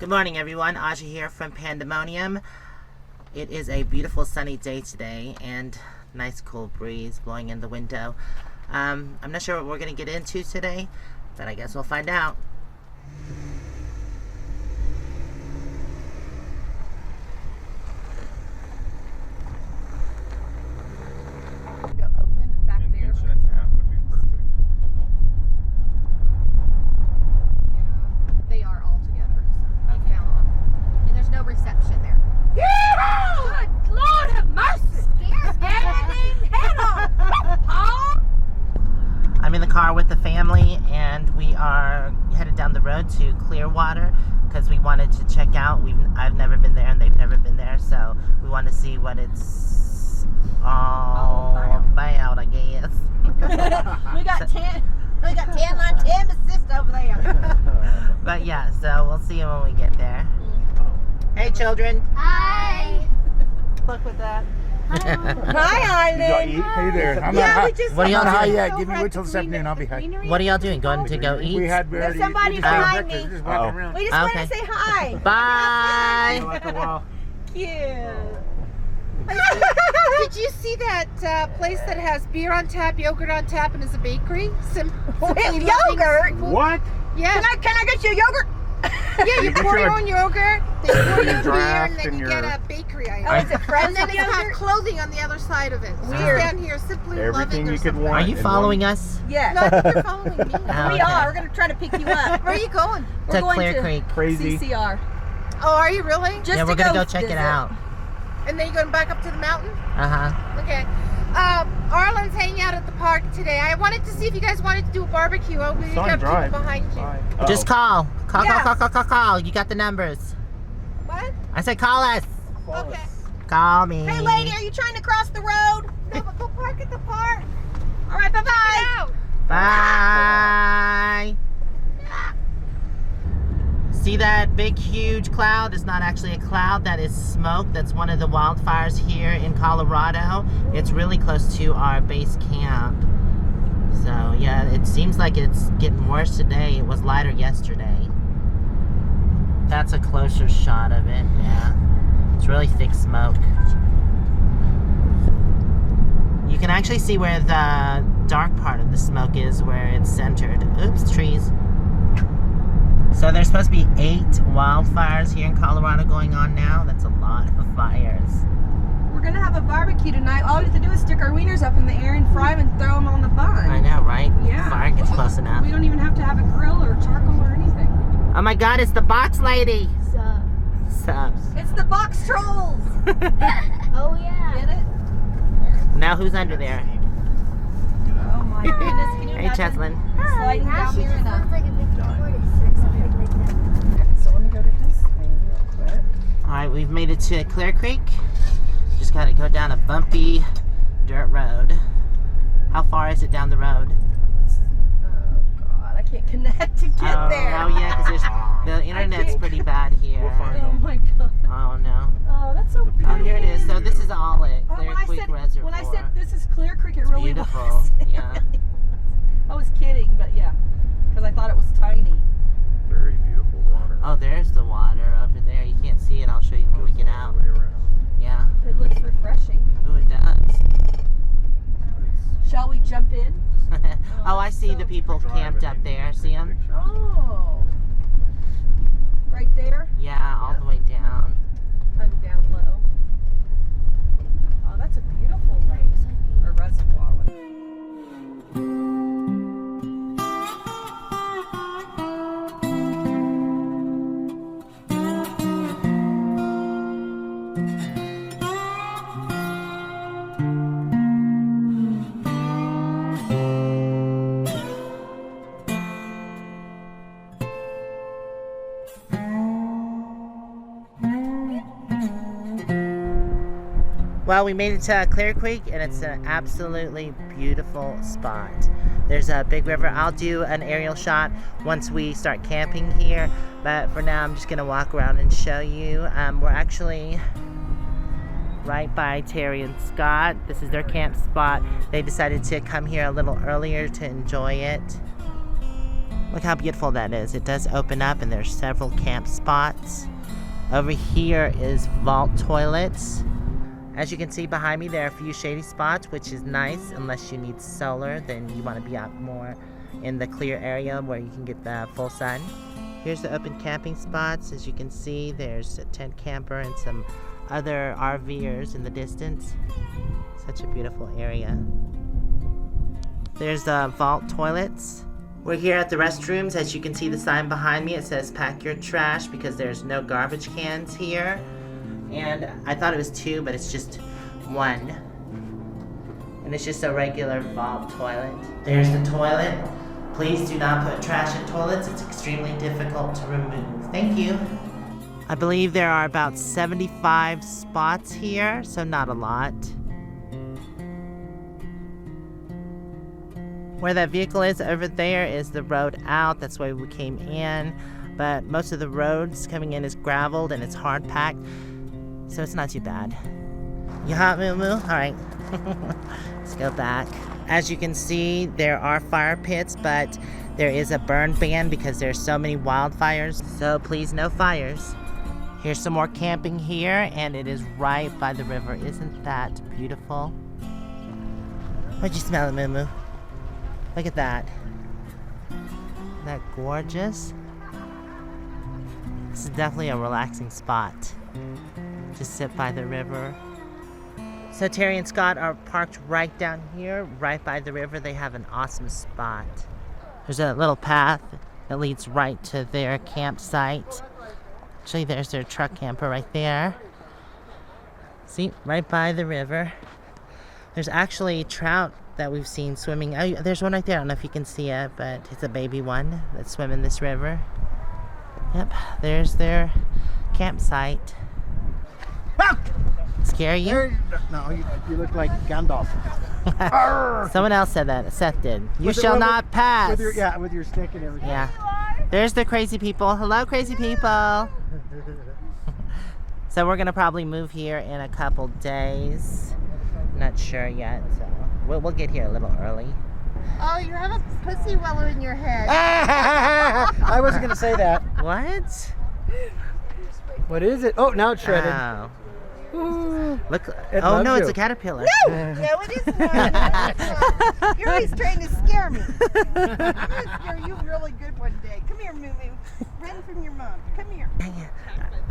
Good morning, everyone. Aja here from Pandamonium. It is a beautiful sunny day today and nice cool breeze blowing in the window. I'm not sure what we're going to get into today, but I guess we'll find out. I'm in the car with the family and we are headed down the road to Clearwater because we wanted to check out. I've never been there and they've never been there, so we want to see what it's all about, I guess. we got 10 line 10 assist over there. But yeah, so we'll see you when we get there. Hey children. Hi. Look with that. Hi, Eileen. Hey there. I'm Yeah, not what are y'all high doing? yet. Give me wait till this afternoon. I'll be high. What are y'all doing? Going to go eat? There's somebody behind me. Just walking around. We just want to say hi. Bye. Like a while. Cute. Did you see that place that has beer on tap, yogurt on tap, and is a bakery? Yogurt? What? Yeah. Can I get you yogurt? Yeah, you pour your own yogurt, they pour your beer, draft and then and you your- get a bakery item. Oh, is it And then frozen it's got yogurt? clothing on the other side of it. So Weird. you're down here simply Everything loving you or could something. want. Are you in following one- us? Yes. No, I think you're following me. Oh, We okay. are. We're going to try to pick you up. Where are you going? We're To going Clear to Creek. Crazy. CCR. Oh, are you really? Just Yeah, to we're gonna go check visit. it out. And then you're going back up to the mountain? Uh-huh. Okay. Arlen's hanging out at the park today. I wanted to see if you guys wanted to do a barbecue. Oh, we Saw him have people drive. behind you. Uh-oh. Just call. Call, Yes. call. You got the numbers. What? I said call us. Okay. Call me. Hey, lady, are you trying to cross the road? No, but go park at the park. All right, bye-bye. Get out. Bye. See that big, huge cloud? It's not actually a cloud. That is smoke. That's one of the wildfires here in Colorado. It's really close to our base camp. So, yeah, it seems like it's getting worse today. It was lighter yesterday. That's a closer shot of it, yeah. It's really thick smoke. You can actually see where the dark part of the smoke is, where it's centered. Oops, trees. So there's supposed to be 8 wildfires here in Colorado going on now. That's a lot of fires. We're going to have a barbecue tonight. All we have to do is stick our wieners up in the air and fry them and throw them on the bun. I know, right? Yeah. The fire gets close enough. We don't even have to have a grill or charcoal or anything. Oh my god, it's the box lady! Subs. It's the box trolls. Oh, yeah. Get it? Now who's under there? Oh my goodness. Can you Hey, imagine Cheslin. sliding down here in a... like a big tortoise or something like that. So let me go to this thing real quick. Alright, we've made it to Clear Creek. Just gotta go down a bumpy dirt road. How far is it down the road? Oh God, I can't connect to get there. Oh yeah, because the internet's pretty bad here. We'll find Oh my God. Oh no. Oh, that's so Oh, beautiful. here it is. So this is all it. Oh, Clear Creek Reservoir. when I said this is Clear Creek, it It's really beautiful. was. Yeah. I was kidding, but yeah, because I thought it was tiny. Very beautiful water. Oh, there's the water over there. You can't see it. I'll show you when we get Goes all out. the way around. Yeah. It looks refreshing. Ooh, it does. Shall we jump in? Oh, I see the people Drive camped and up then there. take See them? pictures. Oh, right there, Yeah, all the way down. kind of down low. Oh, that's a beautiful lake or reservoir. Well, we made it to Clear Creek, and it's an absolutely beautiful spot. There's a big river. I'll do an aerial shot once we start camping here, but for now I'm just going to walk around and show you. We're actually right by Terry and Scott. This is their camp spot. They decided to come here a little earlier to enjoy it. Look how beautiful that is. It does open up and there's several camp spots. Over here is vault toilets. As you can see behind me, there are a few shady spots, which is nice. Unless you need solar, then you want to be out more in the clear area where you can get the full sun. Here's the open camping spots. As you can see, there's a tent camper and some other RVers in the distance. Such a beautiful area. There's the vault toilets. We're here at the restrooms. As you can see the sign behind me, it says pack your trash because there's no garbage cans here. And I thought it was 2, but it's just 1. And it's just a regular vault toilet. There's the toilet. Please do not put trash in toilets. It's extremely difficult to remove. Thank you. I believe there are about 75 spots here, so not a lot. Where that vehicle is over there is the road out. That's why we came in. But most of the roads coming in is graveled and it's hard packed. So it's not too bad. You hot, Moo-moo? Alright. Let's go back. As you can see, there are fire pits, but there is a burn ban because there's so many wildfires. So please, no fires. Here's some more camping here, and it is right by the river. Isn't that beautiful? What'd you smell it, Moo-moo? Look at that. Isn't that gorgeous? This is definitely a relaxing spot. Just sit by the river. So Terry and Scott are parked right down here, right by the river. They have an awesome spot. There's a little path that leads right to their campsite. Actually, there's their truck camper right there. See, right by the river. There's actually trout that we've seen swimming. Oh, there's one right there. I don't know if you can see it, but it's a baby one that's swimming this river. Yep, there's their campsite. Scare you? No, you look like Gandalf. Someone else said that. Seth did. You shall not pass. With your stick and everything. Yeah. There's the crazy people. Hello, crazy people. So we're gonna probably move here in a couple days. Not sure yet. So we'll get here a little early. Oh, you have a pussy willow in your head. I wasn't gonna say that. What? What is it? Oh, now it's shredded. Oh. Ooh. Look. It Oh loves no, you. it's a caterpillar. No, it isn't. You're always trying to scare me. I'm gonna scare you really good one day. Come here, Moo-moo. Run from your mom. Come here.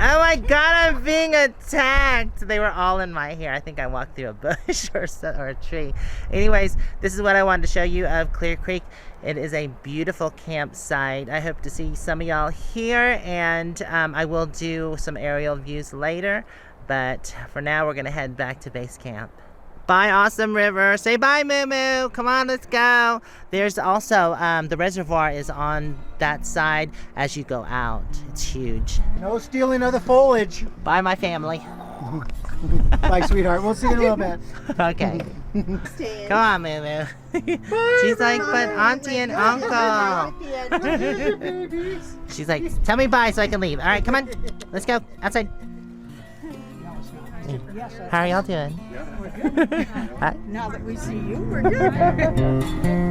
Oh my god, I'm being attacked. They were all in my hair. I think I walked through a bush or a tree. Anyways, this is what I wanted to show you of Clear Creek. It is a beautiful campsite. I hope to see some of y'all here, and I will do some aerial views later. But for now, we're gonna head back to base camp. Bye, Awesome River. Say bye, Moo-moo. Come on, let's go. There's also, the reservoir is on that side as you go out. It's huge. No stealing of the foliage. Bye, my family. Bye, sweetheart. We'll see you in a little bit. Okay. Come on, Moo-moo. She's like, but Auntie and Uncle. She's like, tell me bye so I can leave. All right, come on. Let's go. Outside. How are y'all doing? Now that we see you, we're good.